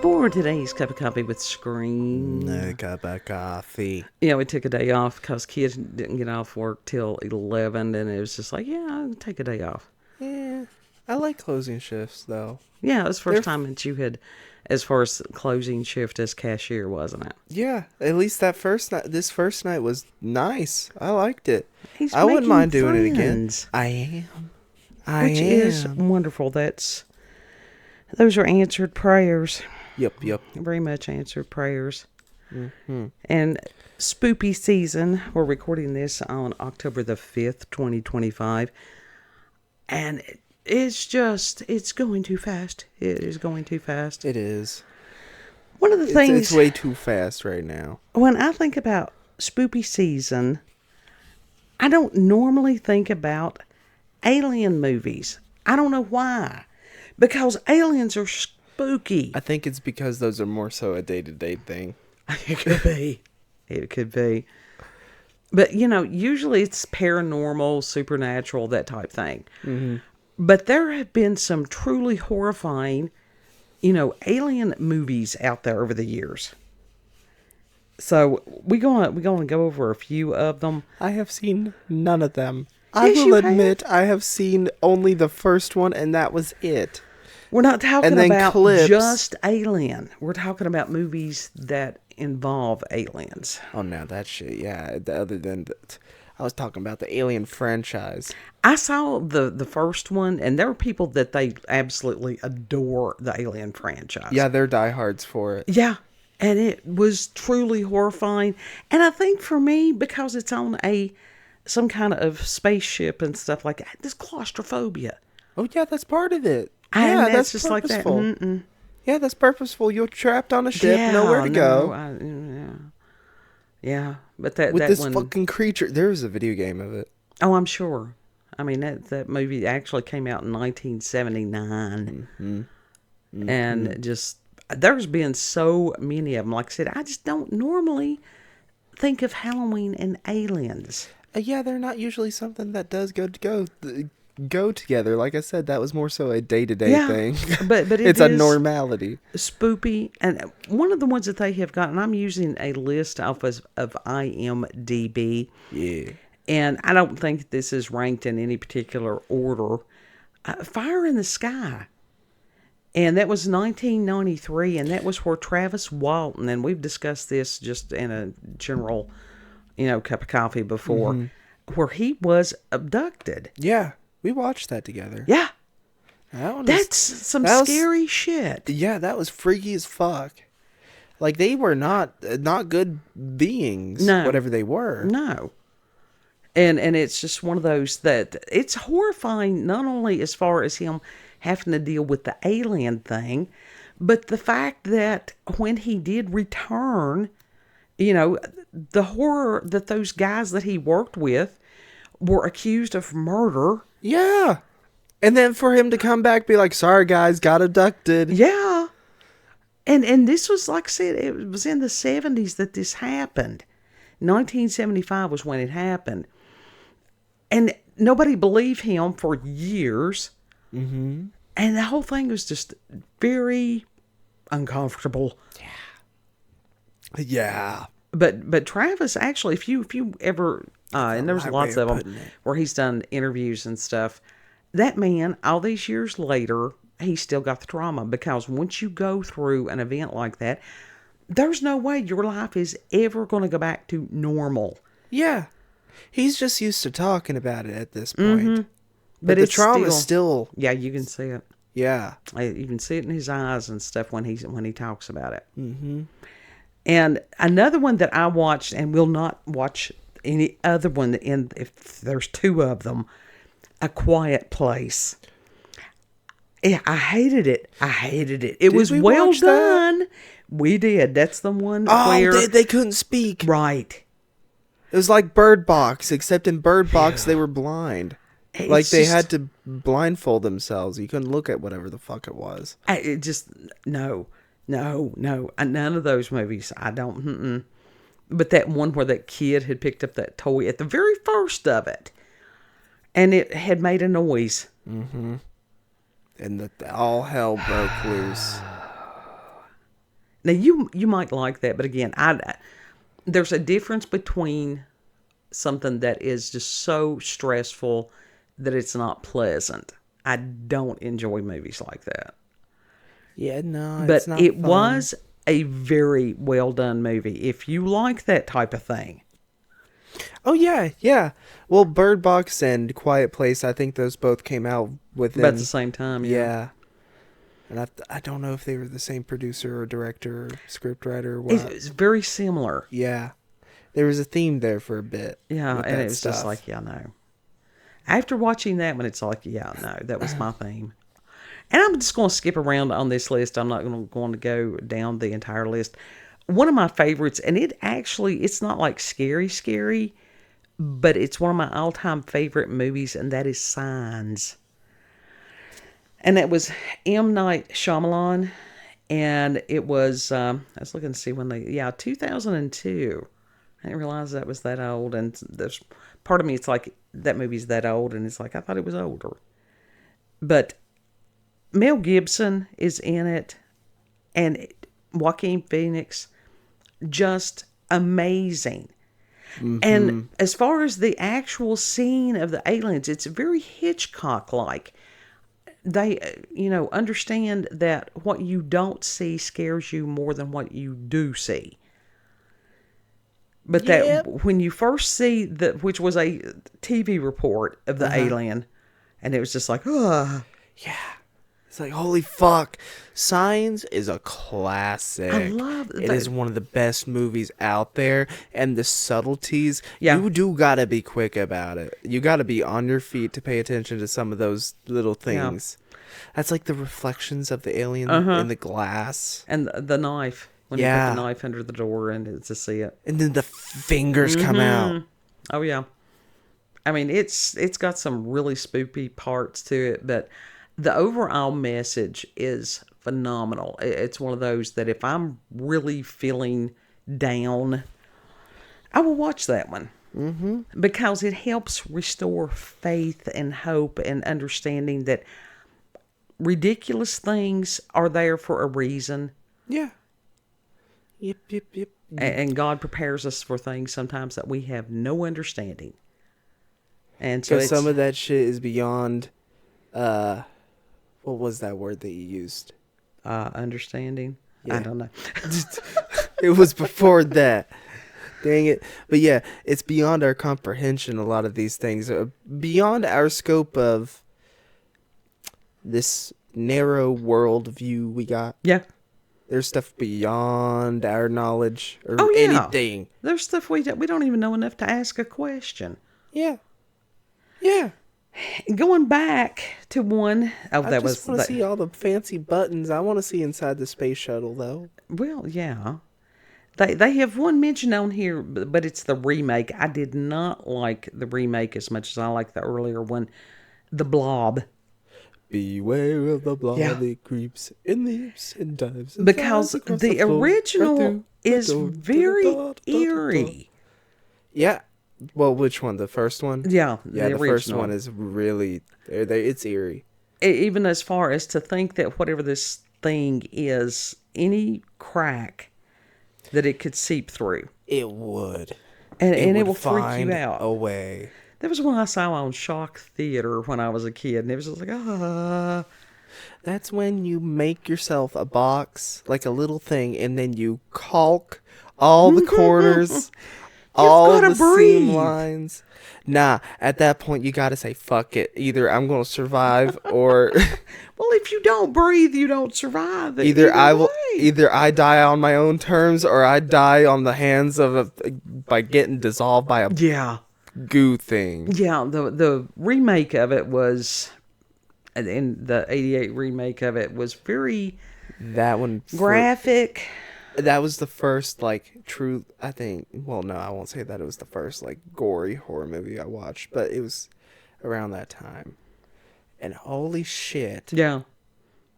For today's cup of coffee with Scream. No cup of coffee. Yeah, we took a day off because kids didn't get off work till 11, and it was just like, yeah, I'll take a day off. Yeah, I like closing shifts, though. Yeah, it was the first time that you had, as far as closing shift as cashier, wasn't it? Yeah, at least that first night, this first night was nice. I liked it. He's I wouldn't mind doing it again. friends, I am. Which is wonderful. Those are answered prayers. Yep. Very much answered prayers. Mm-hmm. And spoopy season, we're recording this on October the 5th, 2025. And it's going too fast. It is going too fast. It is. One of the things... It's way too fast right now. When I think about spoopy season, I don't normally think about alien movies. I don't know why. Because aliens are spooky. I think it's because those are more so a day-to-day thing. It could be. It could be. But, usually it's paranormal, supernatural, that type thing. Mm-hmm. But there have been some truly horrifying, alien movies out there over the years. So we're gonna go over a few of them. I have seen none of them. Yes, I will admit I have seen only the first one, and that was it. We're not talking about clips. just Alien. We're talking about movies that involve aliens. Oh, now that shit, yeah. Other than that, I was talking about the Alien franchise. I saw the first one, and there were people that they absolutely adore the Alien franchise. Yeah, they're diehards for it. Yeah, and it was truly horrifying. And I think for me, because it's on some kind of spaceship and stuff like that, this claustrophobia. Oh, yeah, that's part of it. And Yeah, that's just purposeful. like that. Mm-mm. Yeah, that's purposeful. You're trapped on a ship, nowhere to go. Yeah, but that this one, fucking creature. There was a video game of it. Oh, I'm sure. I mean, that movie actually came out in 1979. Mm-hmm. And just, there's been so many of them. Like I said, I just don't normally think of Halloween and aliens. Yeah, they're not usually something that does go together. Like I said, that was more so a day-to-day thing. But it's a normality. Spoopy. And one of the ones that they have gotten, I'm using a list of IMDb. Yeah. And I don't think this is ranked in any particular order. Fire in the Sky. And that was 1993, and that was where Travis Walton, and we've discussed this just in a general, cup of coffee before, where he was abducted. Yeah, we watched that together. Yeah. That's some scary shit. Yeah, that was freaky as fuck. Like, they were not good beings, whatever they were. No. And it's just one of those that it's horrifying, not only as far as him having to deal with the alien thing, but the fact that when he did return, the horror that those guys that he worked with were accused of murder. Yeah. And then for him to come back, be like, sorry guys, got abducted. Yeah. And this was, like I said, it was in the 70s that this happened. 1975 was when it happened. And nobody believed him for years. Mm-hmm. And the whole thing was just very uncomfortable. Yeah. But Travis, actually, if you ever, and there's lots of them where he's done interviews and stuff, that man, all these years later, he's still got the trauma, because once you go through an event like that, there's no way your life is ever going to go back to normal. Yeah. He's just used to talking about it at this point. Mm-hmm. But the trauma is still... Yeah, you can see it. Yeah. You can see it in his eyes and stuff when he talks about it. Mm-hmm. And another one that I watched, and will not watch any other one, if there's two of them, A Quiet Place. Yeah, I hated it. It was well done. That? We did. That's the one where... they couldn't speak. Right. It was like Bird Box, except in Bird Box they were blind. They had to blindfold themselves. You couldn't look at whatever the fuck it was. No. None of those movies. I don't. But that one where that kid had picked up that toy at the very first of it, and it had made a noise. Mm-hmm. And all hell broke loose. Now you might like that, but again, there's a difference between something that is just so stressful that it's not pleasant. I don't enjoy movies like that. Yeah, no, it's But not it fun. was a very well done movie. If you like that type of thing. Oh yeah, yeah. Well, Bird Box and Quiet Place, I think those both came out within About the same time, yeah. Yeah. And I don't know if they were the same producer or director or scriptwriter or what. It's very similar. Yeah. There was a theme there for a bit. Yeah, with and that it was stuff. just like, yeah, no. After watching that one, it's like, yeah, no, that was my theme. And I'm just going to skip around on this list. I'm not going to go down the entire list. One of my favorites, and it's not like scary, but it's one of my all-time favorite movies, and that is Signs. And that was M. Night Shyamalan, and it was, I was looking to see when 2002. I didn't realize that was that old, and there's part of me, it's like, that movie's that old, and it's like, I thought it was older. But Mel Gibson is in it, and Joaquin Phoenix, just amazing. Mm-hmm. And as far as the actual scene of the aliens, it's very Hitchcock-like. They, understand that what you don't see scares you more than what you do see. But that when you first see which was a TV report of the alien, and it was just like, ugh. Yeah. It's like, holy fuck. Signs is a classic. I love it. It is one of the best movies out there. And the subtleties, yeah. You do gotta be quick about it. You gotta be on your feet to pay attention to some of those little things. Yeah. That's like the reflections of the alien in the glass. And the knife. When you put the knife under the door and to see it. And then the fingers come out. Oh, yeah. I mean, it's got some really spoopy parts to it, but the overall message is phenomenal. It's one of those that if I'm really feeling down, I will watch that one. Mm-hmm. Because it helps restore faith and hope and understanding that ridiculous things are there for a reason. Yeah. Yep. And God prepares us for things sometimes that we have no understanding. And so some of that shit is beyond, what was that word that you used? Understanding? Yeah. I don't know. It was before that. Dang it. But yeah, it's beyond our comprehension, a lot of these things. Beyond our scope of this narrow world view we got. Yeah. There's stuff beyond our knowledge or anything. There's stuff we don't even know enough to ask a question. Yeah. Yeah. Going back to one. Oh, I just want to see all the fancy buttons. I want to see inside the space shuttle, though. Well, yeah. They have one mention on here, but it's the remake. I did not like the remake as much as I like the earlier one, The Blob. Beware of the blob that creeps in leaps and dives. And because the original is very eerie. Yeah. Well, which one? The first one? Yeah. The first one is really, it's eerie. Even as far as to think that whatever this thing is, any crack that it could seep through. It would. And it will freak you out. A way. That was one I saw on Shock Theater when I was a kid, and it was just like, ah. That's when you make yourself a box, like a little thing, and then you caulk all the corners, all the seam lines. Nah, at that point, you gotta say, fuck it. Either I'm gonna survive, or... Well, if you don't breathe, you don't survive. Either I die on my own terms, or I die on the hands of by getting dissolved by a... Yeah. Goo thing. Yeah, the remake of it was, in the 88 remake of it was very graphic. That was the first true, I think, well no, I won't say that it was the first gory horror movie I watched, but it was around that time. And holy shit. Yeah.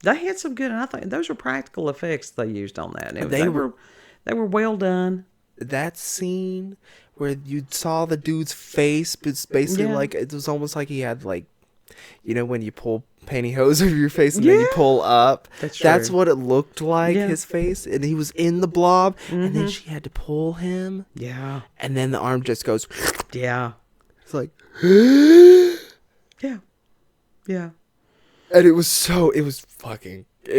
They had some good, and I think those were practical effects they used on that. They were well done. That scene where you saw the dude's face, but it's basically it was almost like he had You know when you pull pantyhose over your face and then you pull up? That's what it looked like, his face. And he was in the blob. And then she had to pull him. Yeah. And then the arm just goes. Yeah. It's like. Yeah. Yeah. And it was it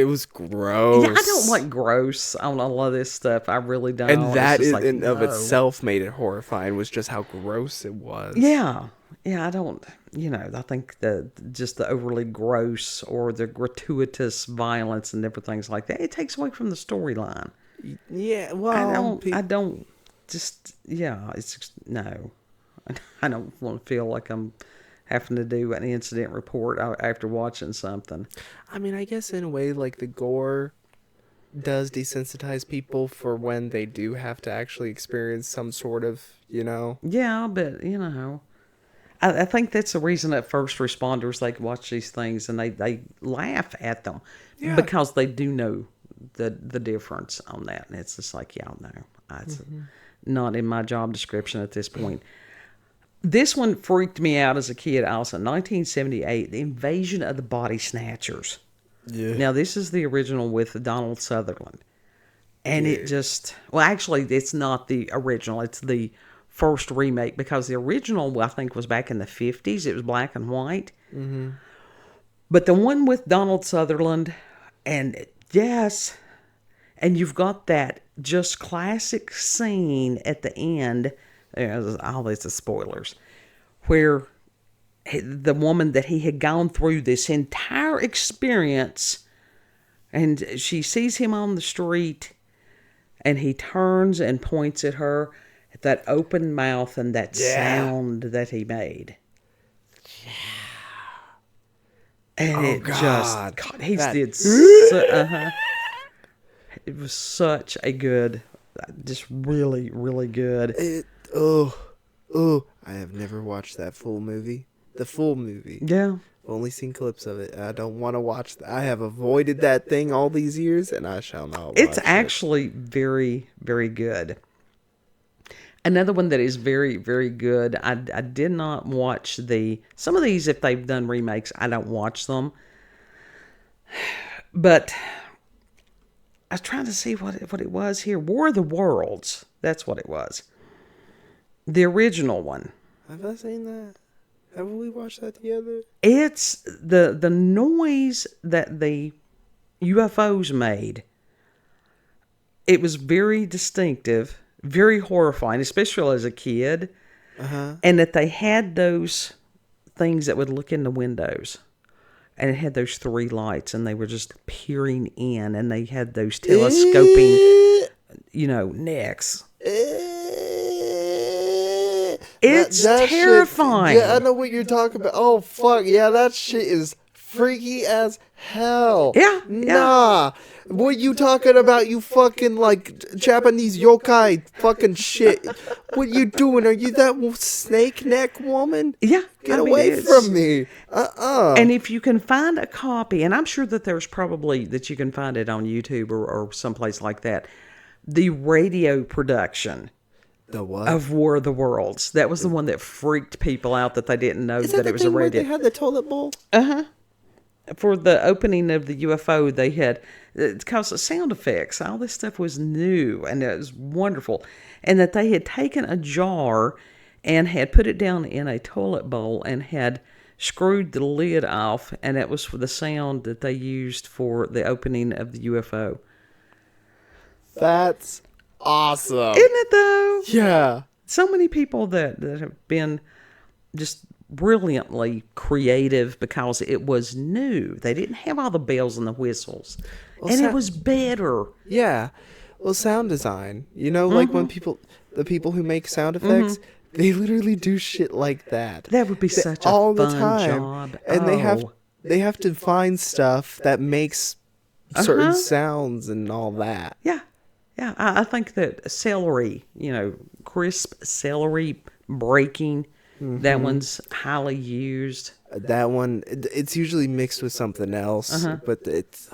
was gross. Yeah, I don't like gross on a lot of this stuff. I really don't. And that in of itself made it horrifying, was just how gross it was. Yeah. Yeah, I don't, I think just the overly gross or the gratuitous violence and different things like that, it takes away from the storyline. Yeah, well. It's just, no. I don't want to feel like I'm having to do an incident report after watching something. I mean, I guess in a way, like, the gore does desensitize people for when they do have to actually experience some sort of, Yeah, but, I think that's the reason that first responders, they watch these things and they laugh at them. Yeah. Because they do know the difference on that. And it's just like, yeah, no, it's not in my job description at this point. This one freaked me out as a kid also. 1978, The Invasion of the Body Snatchers. Yeah. Now, this is the original with Donald Sutherland. And it just... Well, actually, it's not the original. It's the first remake. Because the original, I think, was back in the 50s. It was black and white. Mm-hmm. But the one with Donald Sutherland... And, yes... And you've got that just classic scene at the end... all this is spoilers, where the woman that he had gone through this entire experience, and she sees him on the street, and he turns and points at her, at that open mouth and that sound that he made. Yeah. And it was such a good, just really, really good. I have never watched that full movie. The full movie. Yeah. I've only seen clips of it. I don't want to watch that. I have avoided that thing all these years, and I shall not watch it. It's actually very, very good. Another one that is very, very good, I did not watch some of these, if they've done remakes, I don't watch them. But I was trying to see what it was here. War of the Worlds. That's what it was. The original one. Have I seen that? Haven't we watched that together? It's the noise that the UFOs made. It was very distinctive, very horrifying, especially as a kid. Uh-huh. And that they had those things that would look in the windows. And it had those 3 lights, and they were just peering in, and they had those telescoping, necks. It's terrifying. Shit, yeah, I know what you're talking about. Oh, fuck. Yeah, that shit is freaky as hell. Yeah. Nah. What you talking about, you fucking, Japanese yokai fucking shit? What you doing? Are you that snake neck woman? Yeah. Get away from me. And if you can find a copy, and I'm sure that there's probably, that you can find it on YouTube or someplace like that, the radio production. The what? Of War of the Worlds. That was the one that freaked people out that they didn't know that it was a radio. They had the toilet bowl? Uh-huh. For the opening of the UFO, they had, because of sound effects, all this stuff was new, and it was wonderful. And that they had taken a jar and had put it down in a toilet bowl and had screwed the lid off, and that was for the sound that they used for the opening of the UFO. That's awesome. Isn't it, though? Yeah. So many people that have been just brilliantly creative because it was new. They didn't have all the bells and the whistles. Well, and it was better. Yeah. Well, sound design. Like when the people who make sound effects, they literally do shit like that. That would be such a fun job. And they have to find stuff that makes certain sounds and all that. Yeah. Yeah, I think that celery, crisp celery breaking, that one's highly used. That one, it's usually mixed with something else, but it's...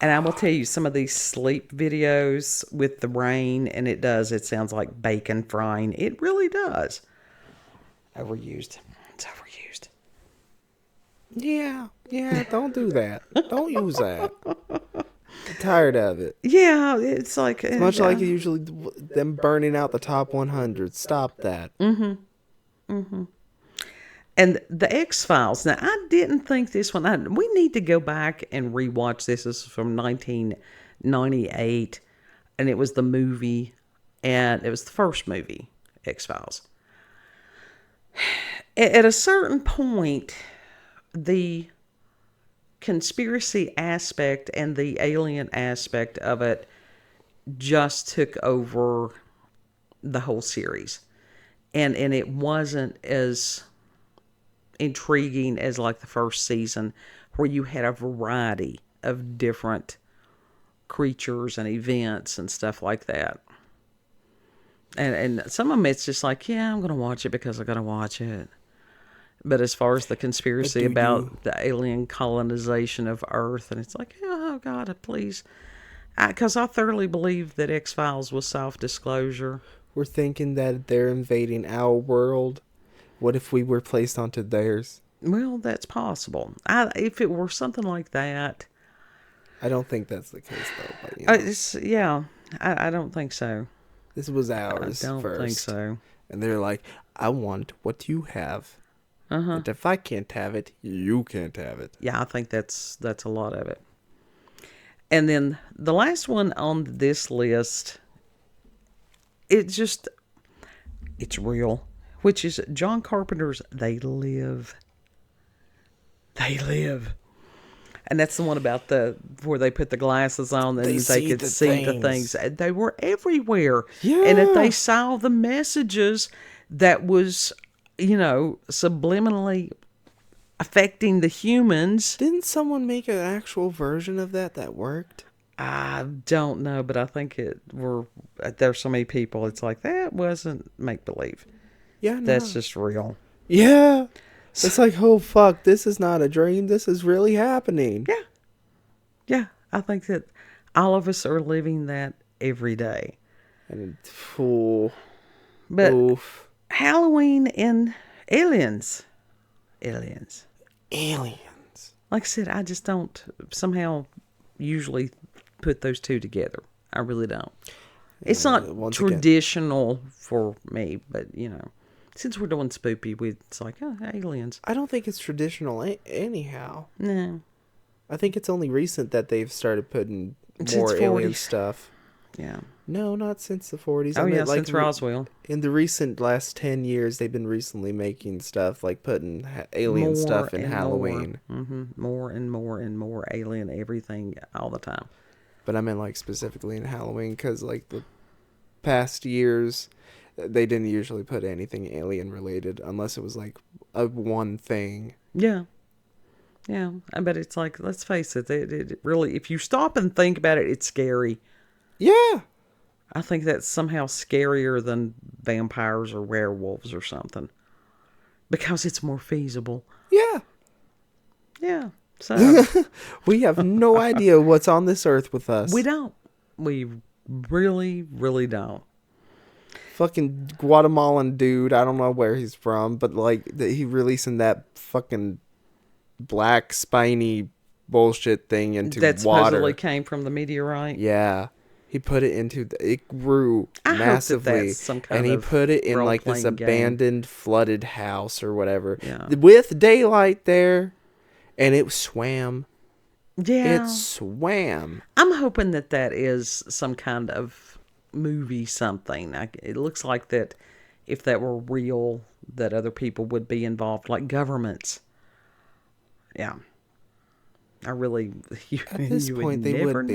And I will tell you, some of these sleep videos with the rain, and it sounds like bacon frying. It really does. Overused. It's overused. Yeah, don't do that. Don't use that. I'm tired of it. Yeah, it's like It's much like usually them burning out the top 100. Stop that. And the X-Files. Now, I didn't think this one. We need to go back and rewatch this. This is from 1998, and it was the movie, and it was the first movie, X-Files. At a certain point, the conspiracy aspect and the alien aspect of it just took over the whole series. And it wasn't as intriguing as like the first season, where you had a variety of different creatures and events and stuff like that. And some of them, it's just like, yeah, I'm going to watch it because I got to watch it. But as far as the conspiracy about the alien colonization of Earth, and it's like, oh, God, please. Because I thoroughly believe that X-Files was self-disclosure. We're thinking that they're invading our world. What if we were placed onto theirs? Well, that's possible. If it were something like that. I don't think that's the case, though. But, I don't think so. This was ours I don't first. think so. And they're like, I want what you have. And if I can't have it, you can't have it. Yeah, I think that's a lot of it. And then the last one on this list, it's real, which is John Carpenter's They Live. They Live. And that's the one about where they put the glasses on and they could see the things. They were everywhere. Yeah. And if they saw the messages that was, subliminally affecting the humans. Didn't someone make an actual version of that worked? I don't know, but I think there's so many people. It's like, that wasn't make-believe. Yeah, no. That's just real. Yeah. It's like, oh, fuck, this is not a dream. This is really happening. Yeah. Yeah. I think that all of us are living that every day. And But oof. Halloween and aliens. Aliens. Like I said, I just don't somehow usually put those two together. I really don't. It's not traditional for me, but, since we're doing spoopy, it's like, oh, aliens. I don't think it's traditional anyhow. No. I think it's only recent that they've started putting more alien stuff. Yeah. No, not since the 40s. Oh, yeah, since Roswell. In the recent last 10 years, they've been recently making stuff, like putting alien stuff in Halloween. More and more and more alien everything all the time. But I meant, like, specifically in Halloween, because, like, the past years, they didn't usually put anything alien-related, unless it was, like, one thing. Yeah. Yeah, but it's like, let's face it, it really, if you stop and think about it, it's scary. Yeah. I think that's somehow scarier than vampires or werewolves or something. Because it's more feasible. Yeah. Yeah. So we have no idea what's on this earth with us. We don't. We really, really don't. Fucking Guatemalan dude, I don't know where he's from, but like he releasing that fucking black spiny bullshit thing into water. That supposedly came from the meteorite. Yeah. He put it into it grew massively, hope that's some kind and he put it in like this abandoned flooded house or whatever, with daylight there, and it swam. Yeah, it swam. I'm hoping that is some kind of movie something. It looks like that if that were real, that other people would be involved, like governments. Yeah. I really... At this point, they would be.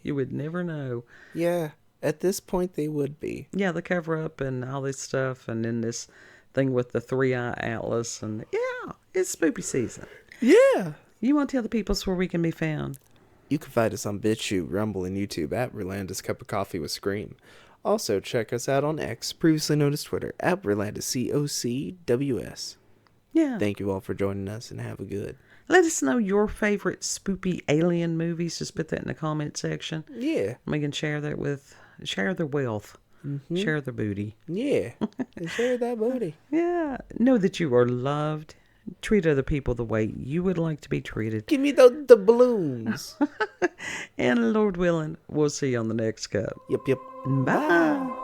You would never know. Yeah, at this point, they would be. Yeah, the cover-up and all this stuff, and then this thing with the 3-eye atlas, and yeah, it's spoopy season. Yeah. You want to tell the people where we can be found? You can find us on BitChute, Rumble, and YouTube at Rolanda's Cup of Coffee with Scream. Also, check us out on X, previously known as Twitter, at Rolanda's COCWS. Yeah. Thank you all for joining us, and have a good... Let us know your favorite spoopy alien movies. Just put that in the comment section. Yeah. We can share that share their wealth. Mm-hmm. Share their booty. Yeah. And share that booty. Yeah. Know that you are loved, Treat other people the way you would like to be treated. Give me the balloons. And Lord willing, we'll see you on the next cup. Yep. Bye.